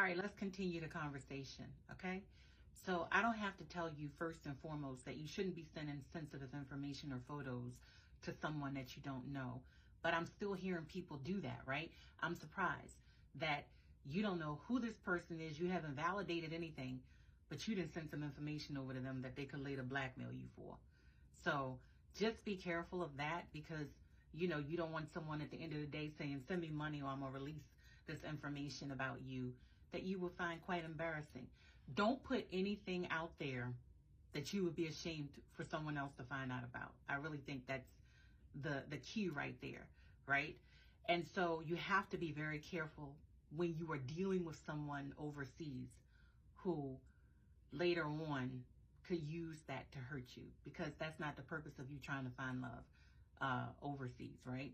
All right, let's continue the conversation, okay? So I don't have to tell you first and foremost that you shouldn't be sending sensitive information or photos to someone that you don't know. But I'm still hearing people do that, right? I'm surprised that you don't know who this person is. You haven't validated anything, but you didn't send some information over to them that they could later blackmail you for. So just be careful of that because, you don't want someone at the end of the day saying, send me money or I'm going to release this information about you that you will find quite embarrassing. Don't put anything out there that you would be ashamed for someone else to find out about. I really think that's the key right there, right? And so you have to be very careful when you are dealing with someone overseas who later on could use that to hurt you, because that's not the purpose of you trying to find love overseas, right?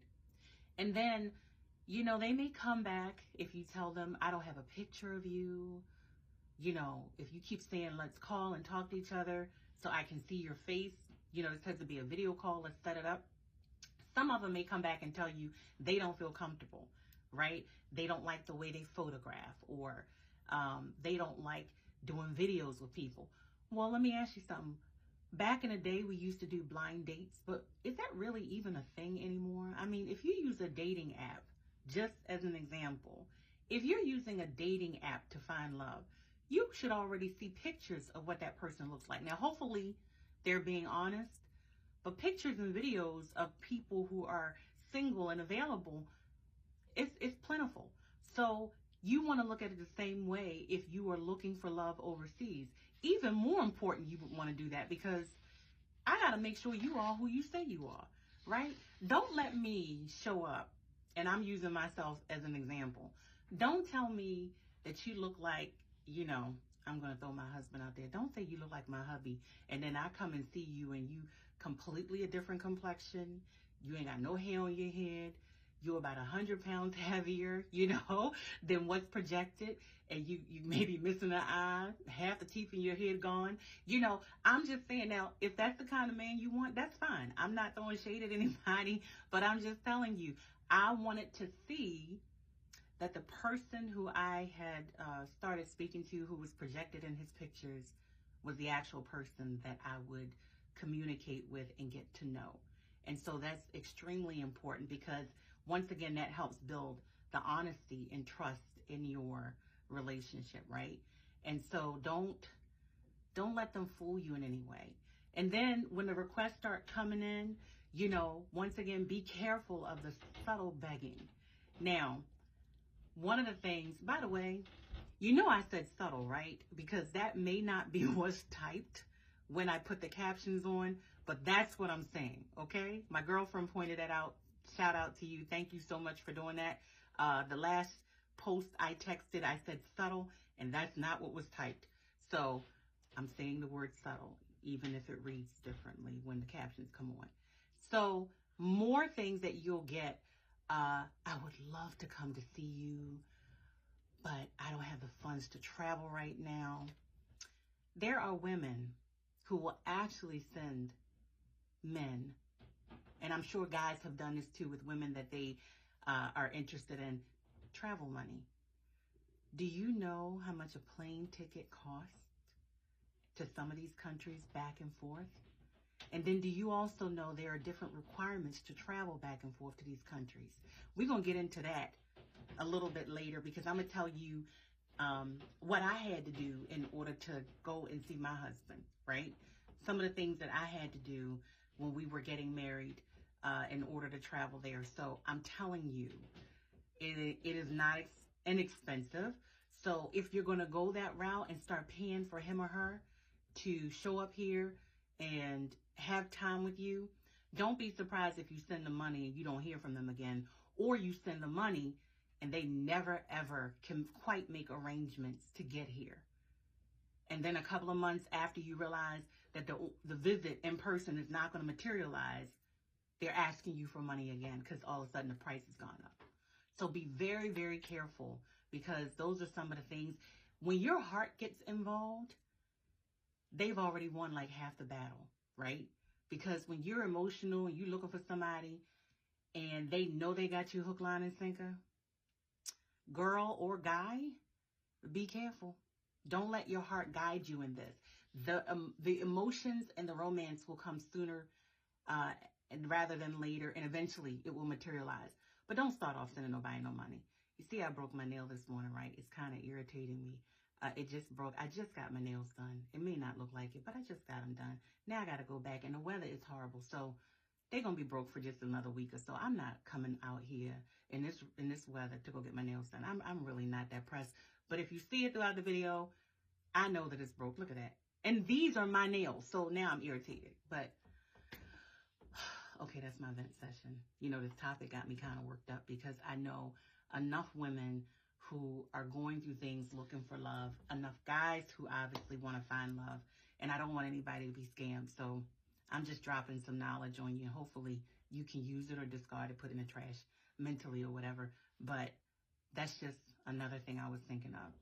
And then, they may come back if you tell them, I don't have a picture of you. If you keep saying, let's call and talk to each other so I can see your face, it has to be a video call, let's set it up. Some of them may come back and tell you they don't feel comfortable, right? They don't like the way they photograph, or they don't like doing videos with people. Well, let me ask you something. Back in the day, we used to do blind dates, but is that really even a thing anymore? I mean, if you use a dating app, just as an example, if you're using a dating app to find love, you should already see pictures of what that person looks like. Now, hopefully they're being honest, but pictures and videos of people who are single and available, it's plentiful. So you want to look at it the same way if you are looking for love overseas. Even more important, you would want to do that because I got to make sure you are who you say you are, right? Don't let me show up, and I'm using myself as an example. Don't tell me that you look like, I'm going to throw my husband out there. Don't say you look like my hubby, and then I come and see you and you completely a different complexion. You ain't got no hair on your head. You're about 100 pounds heavier, than what's projected. And you may be missing an eye, half the teeth in your head gone. I'm just saying, now, if that's the kind of man you want, that's fine. I'm not throwing shade at anybody, but I'm just telling you, I wanted to see that the person who I had started speaking to, who was projected in his pictures, was the actual person that I would communicate with and get to know. And so that's extremely important because, once again, that helps build the honesty and trust in your relationship, right? And so don't let them fool you in any way. And then when the requests start coming in, once again, be careful of the subtle begging. Now, one of the things, by the way, I said subtle, right? Because that may not be what's typed when I put the captions on, but that's what I'm saying, okay? My girlfriend pointed that out. Shout out to you. Thank you so much for doing that. The last post I texted, I said subtle, and that's not what was typed. So I'm saying the word subtle, even if it reads differently when the captions come on. So more things that you'll get. I would love to come to see you, but I don't have the funds to travel right now. There are women who will actually send men, and I'm sure guys have done this too with women that they are interested in, travel money. Do you know how much a plane ticket costs to some of these countries back and forth? And then do you also know there are different requirements to travel back and forth to these countries? We're going to get into that a little bit later because I'm going to tell you what I had to do in order to go and see my husband, right? Some of the things that I had to do when we were getting married in order to travel there. So I'm telling you, it is not inexpensive. So if you're going to go that route and start paying for him or her to show up here and have time with you, don't be surprised if you send the money and you don't hear from them again, or you send the money and they never ever can quite make arrangements to get here. And then a couple of months after you realize that the visit in person is not going to materialize, they're asking you for money again because all of a sudden the price has gone up. So be very, very careful because those are some of the things. When your heart gets involved, they've already won like half the battle, right? Because when you're emotional and you're looking for somebody and they know they got you hook, line, and sinker, girl or guy, be careful. Don't let your heart guide you in this. The emotions and the romance will come sooner and rather than later, and eventually it will materialize. But don't start off sending nobody no money. You see, I broke my nail this morning, right? It's kind of irritating me. It just broke. I just got my nails done. It may not look like it, but I just got them done. Now I got to go back, and the weather is horrible, so they're gonna be broke for just another week or so. I'm not coming out here in this weather to go get my nails done. I'm really not that pressed. But if you see it throughout the video, I know that it's broke. Look at that. And these are my nails, so now I'm irritated. But okay, that's my vent session. You know, this topic got me kind of worked up because I know enough women who are going through things looking for love, enough guys who obviously want to find love, and I don't want anybody to be scammed. So I'm just dropping some knowledge on you. Hopefully you can use it or discard it, put it in the trash mentally or whatever. But that's just another thing I was thinking of.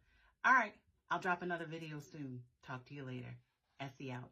All right, I'll drop another video soon. Talk to you later. Essie out.